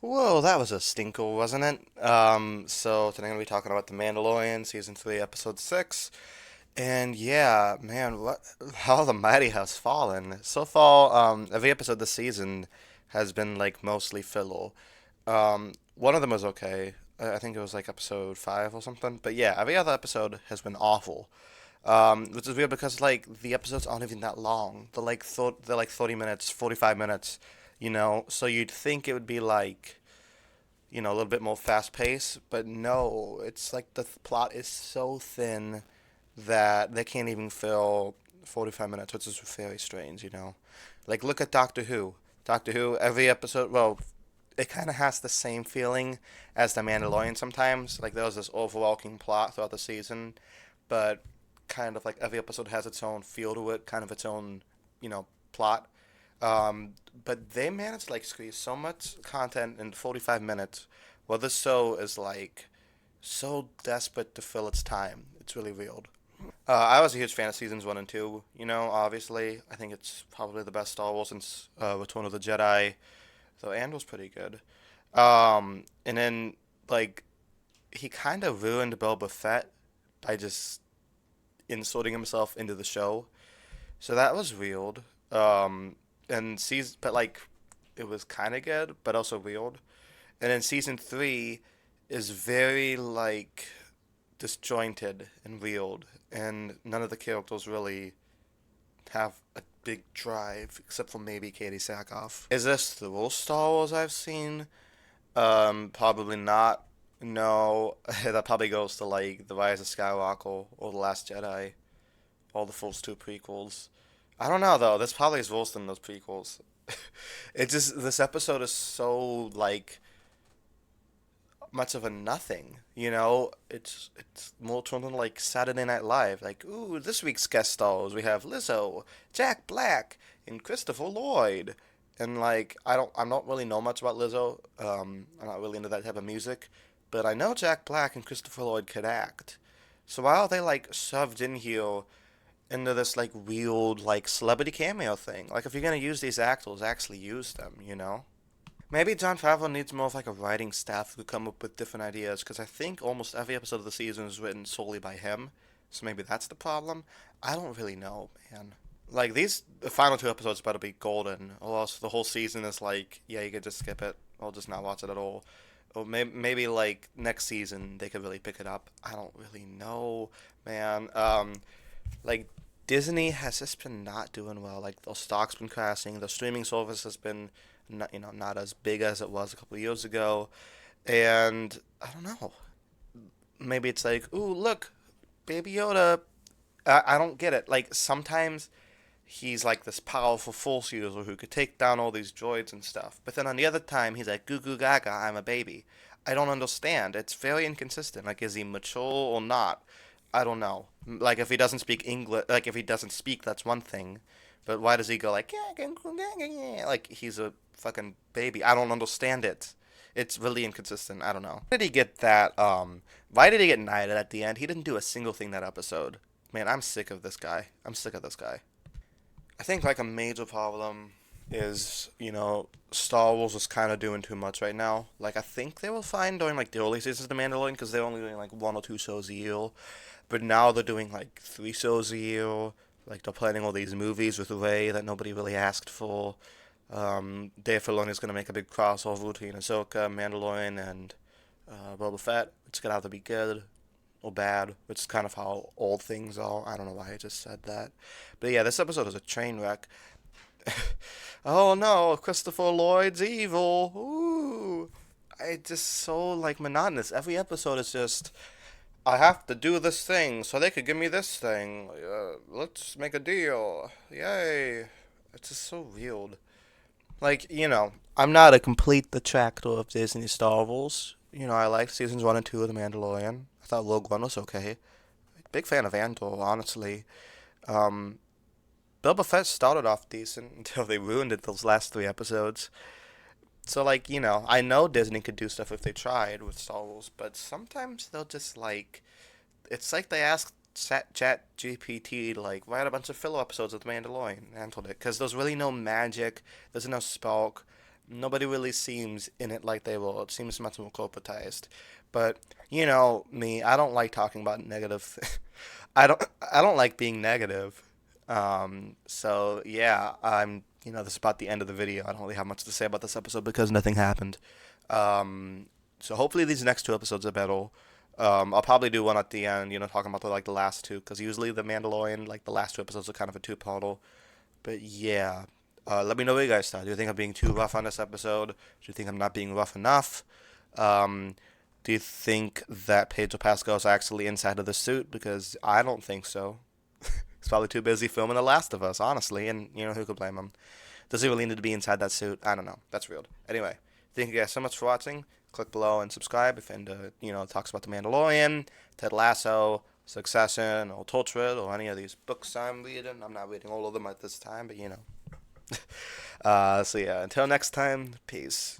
Whoa, that was a stinker, wasn't it? So today I'm gonna be talking about The Mandalorian, season 3, episode 6. And yeah, man, what how the mighty has fallen. So far, every episode this season has been like mostly filler. One of them was okay. I think it was like episode 5 or something. But yeah, every other episode has been awful. Which is weird because like the episodes aren't even that long. They're like 30 minutes, 45 minutes, So you'd think it would be like a little bit more fast paced, but no, it's like the plot is so thin that they can't even fill 45 minutes, which is very strange. Like, look at Doctor Who. Doctor Who, every episode, well, it kind of has the same feeling as The Mandalorian sometimes. Like, there was this overarching plot throughout the season, but kind of like every episode has its own feel to it, kind of its own, plot. But they managed to like squeeze so much content in 45 minutes. Well, this show is like so desperate to fill its time. It's really weird. I was a huge fan of seasons 1 and 2. Obviously, I think it's probably the best Star Wars since Return of the Jedi. So Andor's pretty good. And then like he kind of ruined Boba Fett by just inserting himself into the show. So that was weird. And season, but like it was kind of good, but also weird. And then season 3 is very like disjointed and weird, and none of the characters really have a big drive, except for maybe Katie Sackhoff. Is this the worst Star Wars I've seen? Probably not. No, that probably goes to like The Rise of Skywalker or The Last Jedi, or the first two prequels. I don't know though. This probably is worse than those prequels. This episode is so like much of a nothing. It's more turned into like Saturday Night Live. Like, ooh, this week's guest stars we have Lizzo, Jack Black, and Christopher Lloyd. And like, I'm not really know much about Lizzo. I'm not really into that type of music, but I know Jack Black and Christopher Lloyd could act. So why are they like shoved in here into this like weird like celebrity cameo thing? Like, if you're gonna use these actors, actually use them. Maybe John Favreau needs more of like a writing staff who could come up with different ideas, because I think almost every episode of the season is written solely by him. So maybe that's the problem. I don't really know, man. Like the final two episodes better be golden, or else the whole season is like, yeah, you could just skip it, or just not watch it at all. Or maybe like next season they could really pick it up. I don't really know, man. Like Disney has just been not doing well. Like their stock's been crashing. The streaming service has been not as big as it was a couple of years ago, and I don't know. Maybe it's like, ooh, look, Baby Yoda. I don't get it. Like sometimes he's like this powerful force user who could take down all these droids and stuff, but then on the other time he's like, goo goo gaga, I'm a baby. I don't understand. It's very inconsistent. Like, is he mature or not? I don't know. Like, if he doesn't speak English, like if he doesn't speak, that's one thing. But why does he go like, like he's a fucking baby? I don't understand it. It's really inconsistent. I don't know. Why did he get that? Why did he get knighted at the end? He didn't do a single thing that episode. Man, I'm sick of this guy. I'm sick of this guy. I think like a major problem is, Star Wars is kind of doing too much right now. Like I think they were fine during like the early seasons of The Mandalorian because they're only doing like one or two shows a year, but now they're doing like three shows a year. Like they're planning all these movies with Rey that nobody really asked for. Dave Filoni is gonna make a big crossover between Ahsoka, Mandalorian, and Boba Fett. It's gonna have to be good or bad, which is kind of how all things are. I don't know why I just said that. But yeah, this episode is a train wreck. Oh no, Christopher Lloyd's evil. Ooh. It's just so like monotonous. Every episode is just, I have to do this thing so they could give me this thing. Let's make a deal. Yay. It's just so weird. Like, I'm not a complete detractor of Disney Star Wars. I liked seasons 1 and 2 of The Mandalorian. I thought Rogue One was okay. Big fan of Andor, honestly. Um, Boba Fett started off decent until they ruined it those last three episodes. So, like, I know Disney could do stuff if they tried with Star Wars, but sometimes they'll just, like, it's like they ask Chat GPT to, like, write a bunch of filler episodes of The Mandalorian and answered it. Because there's really no magic, there's no spark. Nobody really seems in it like they will. It seems much more corporatized. But you know me, I don't like talking about negative. I don't. I don't like being negative. So yeah, I'm. This is about the end of the video. I don't really have much to say about this episode because nothing happened. Um, so hopefully these next two episodes are better. I'll probably do one at the end. Talking about the last two because usually the Mandalorian the last two episodes are kind of a two-parter. But yeah, let me know what you guys thought. Do you think I'm being too rough on this episode? Do you think I'm not being rough enough? Um, do you think that Pedro Pascal is actually inside of the suit? Because I don't think so. He's probably too busy filming The Last of Us, honestly, and who could blame him? Does he really need to be inside that suit? I don't know. That's weird. Anyway, thank you guys so much for watching. Click below and subscribe if into talks about The Mandalorian, Ted Lasso, Succession, or Torchwood, or any of these books I'm reading. I'm not reading all of them at this time, but so yeah, until next time, peace.